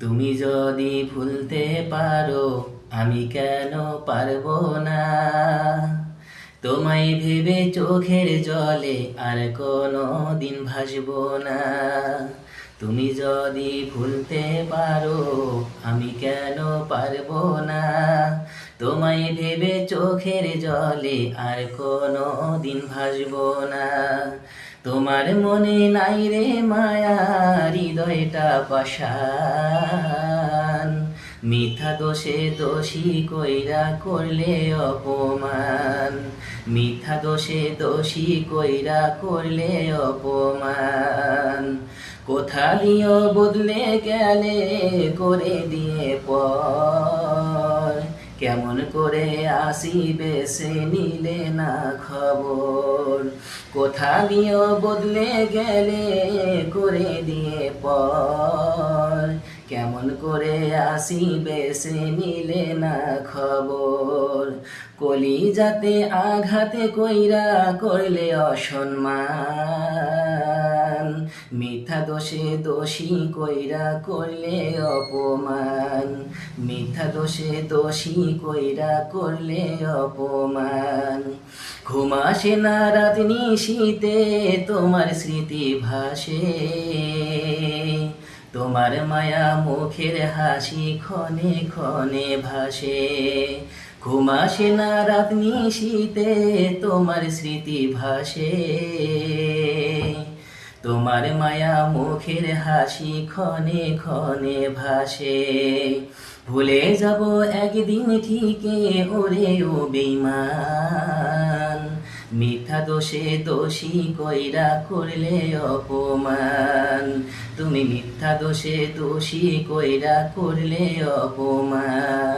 তুমি যদি ভুলতে পারো আমি কেন পারবো না? তোমায় ভেবে চোখের জলে আর কোনো দিন ভাসবো না। তুমি যদি ভুলতে পারো আমি কেন পারবো না? তোমায় ভেবে চোখের জলে আর কোনো দিন ভাসবো না। তোমার মনে নাই রে মায়া, হৃদয়টা পাষাণ। মিথ্যা দোষে দোষী কইরা করলে অপমান। মিথ্যা দোষে দোষী কইরা করলে অপমান। কোথা দিও বদলে গেলে করে দিয়ে পর। কেমন করে আসিবে সে নিলে না খবর। কোথা দিও বদলে গেলে করে দিয়ে পর। কেমন করে আসিবে সে নিলে না খবর। কলিজাতে আঘাতে কইরা করলে অসম্মান। মিথ্যা দোষে দোষী কইরা করলে অপমান। মিথ্যা দোষে দোষী কইরা করলে অপমান। ঘুম আসে না রাত নিশীতে তোমার স্মৃতি ভাসে। তোমার মায়া মুখের হাসি ক্ষণে ক্ষণে ভাসে। ঘুম আসে না রাত নিশীতে তোমার স্মৃতি ভাসে। তোমার মায়া মুখের হাসি ক্ষণে ক্ষণে ভাসে। ভুলে যাব একদিন ঠিকই ওরে ও বেঈমান। মিথ্যা দোষে দোষী কইরা করলে অপমান। তুমি মিথ্যা দোষে দোষী কইরা করলে অপমান।